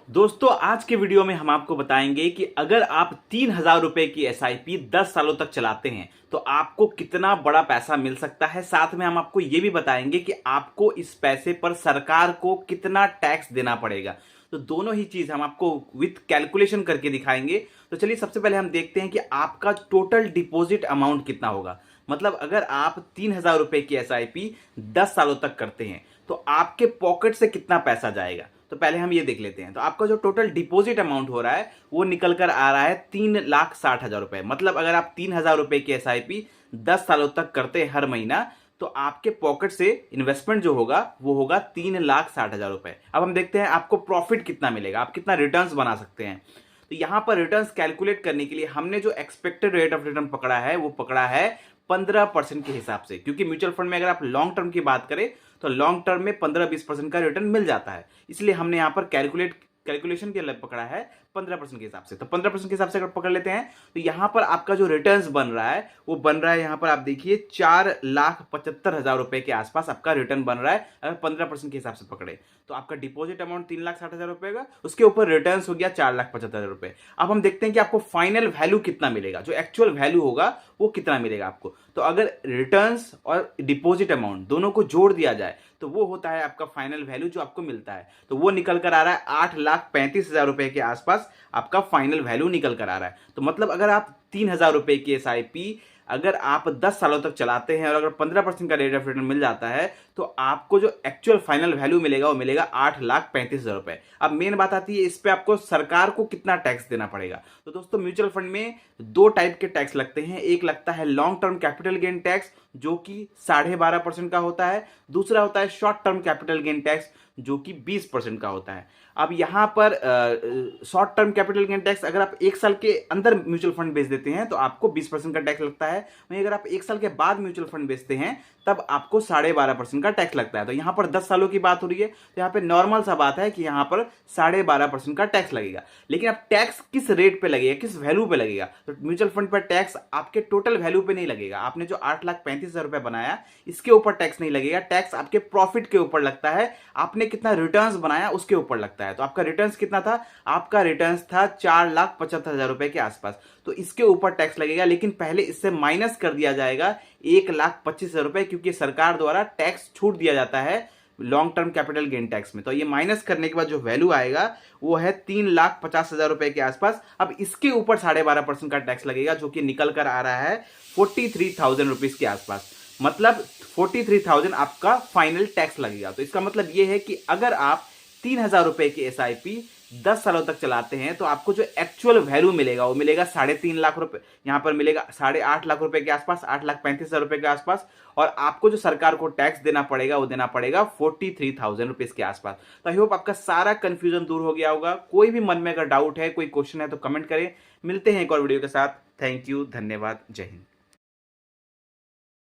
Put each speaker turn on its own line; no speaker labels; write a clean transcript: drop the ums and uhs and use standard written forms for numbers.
दोस्तों आज के वीडियो में हम आपको बताएंगे कि अगर आप 3,000 रुपए की एसआईपी 10 सालों तक चलाते हैं तो आपको कितना बड़ा पैसा मिल सकता है। साथ में हम आपको यह भी बताएंगे कि आपको इस पैसे पर सरकार को कितना टैक्स देना पड़ेगा। तो दोनों ही चीज हम आपको विथ कैलकुलेशन करके दिखाएंगे। तो चलिए सबसे पहले हम देखते हैं कि आपका टोटल डिपॉजिट अमाउंट कितना होगा। मतलब अगर आप 3,000 रुपए की एसआईपी 10 सालों तक करते हैं तो आपके पॉकेट से कितना पैसा जाएगा। तो पहले हम ये देख लेते हैं। तो आपका जो टोटल डिपॉजिट अमाउंट हो रहा है वो निकल कर आ रहा है 3,60,000 रुपए। मतलब अगर आप 3,000 रुपए की एसआईपी 10 सालों तक करते हैं हर महीना तो आपके पॉकेट से इन्वेस्टमेंट जो होगा वो होगा 3,60,000 रुपए। अब हम देखते हैं आपको प्रॉफिट कितना मिलेगा, आप कितना रिटर्न्स बना सकते हैं। तो यहां पर रिटर्न्स कैलकुलेट करने के लिए हमने जो एक्सपेक्टेड रेट ऑफ रिटर्न पकड़ा है वो पकड़ा है 15% के हिसाब से। क्योंकि म्यूचुअल फंड में अगर आप लॉन्ग टर्म की बात करें तो लॉन्ग टर्म में 15-20% का रिटर्न मिल जाता है। इसलिए हमने यहां पर कैलकुलेशन के लिए पकड़ा है 15% के हिसाब से। तो 15% के हिसाब से अगर पकड़ लेते हैं तो यहां पर आपका जो रिटर्न्स बन रहा है वो बन रहा है, यहां पर आप देखिए 4,75,000 रुपए के आसपास आपका रिटर्न बन रहा है अगर 15% के हिसाब से पकड़े। तो आपका डिपॉजिट अमाउंट 3,60,000 रुपए का, उसके ऊपर रिटर्न्स हो गया 4,75,000 रुपए। अब हम देखते हैं कि आपको फाइनल वैल्यू कितना मिलेगा, जो एक्चुअल वैल्यू होगा वो कितना मिलेगा आपको। तो अगर रिटर्न्स और डिपॉजिट अमाउंट दोनों को जोड़ दिया जाए तो वो होता है आपका फाइनल वैल्यू जो आपको मिलता है। तो वो निकल कर आ रहा है 8,35,000 रुपए के आसपास आपका फाइनल वैल्यू निकल कर आ रहा है। तो मतलब अगर आप 3,000 रुपए की एसआईपी अगर आप 10 सालों तक चलाते हैं और अगर 15% का रेट ऑफ रिटर्न मिल जाता है तो आपको जो एक्चुअल फाइनल वैल्यू मिलेगा वो मिलेगा 8,35,000 रुपए। अब मेन बात आती है इस पे आपको सरकार को कितना टैक्स देना पड़ेगा। तो दोस्तों म्यूचुअल फंड में दो टाइप के टैक्स लगते हैं। एक लगता है long term capital gain tax जो कि 12.5% का होता है। दूसरा होता है short term capital gain tax जो कि 20% का होता है। अब यहां पर short term capital gain tax अगर आप एक साल के अंदर म्यूचुअल फंड बेच देते हैं तो आपको 20% का टैक्स लगता है। वहीं अगर आप एक साल के बाद म्यूचुअल फंड बेचते हैं तब आपको 12.5% का टैक्स लगता है। तो यहां पर 10 सालों की बात हो रही है तो यहां पर नॉर्मल सा बात है कि यहां पर 12.5% का टैक्स लगेगा। लेकिन अब टैक्स किस रेट पे लगेगा, किस वैल्यू पे लगेगा। तो म्यूचुअल फंड पर टैक्स आपके टोटल वैल्यू पे नहीं लगेगा। आपने जो 8,35,000 रुपए बनाया इसके ऊपर टैक्स नहीं लगेगा। टैक्स आपके प्रॉफिट के ऊपर लगता है, आपने कितना रिटर्न्स बनाया उसके ऊपर लगता है। तो आपका रिटर्न्स कितना था, आपका रिटर्न्स था 4,75,000 रुपए के आसपास। तो इसके ऊपर टैक्स लगेगा, लेकिन पहले इससे माइनस कर दिया जाएगा 1,25,000 रुपए, क्योंकि सरकार द्वारा टैक्स छूट दिया जाता है long term capital gain tax में। तो ये माइनस करने के बाद जो वैल्यू आएगा वो है 3,50,000 रुपए के आसपास। अब इसके ऊपर 12.5% का टैक्स लगेगा जो कि निकल कर आ रहा है 43,000 रुपीज के आसपास। मतलब 43,000 आपका फाइनल टैक्स लगेगा। तो इसका मतलब यह है कि अगर आप 3,000 रुपए की एसआईपी 10 सालों तक चलाते हैं तो आपको जो एक्चुअल वैल्यू मिलेगा वो मिलेगा 3.5 लाख रुपए। यहां पर मिलेगा 8.5 लाख रुपए के आसपास, 8,35,000 रुपए के आसपास। और आपको जो सरकार को टैक्स देना पड़ेगा वो देना पड़ेगा 43,000 रुपीज के आसपास। तो आई होप आपका सारा कंफ्यूजन दूर हो गया होगा। कोई भी मन में अगर डाउट है, कोई क्वेश्चन है तो कमेंट करें। मिलते हैं एक और वीडियो के साथ। थैंक यू, धन्यवाद, जय हिंद।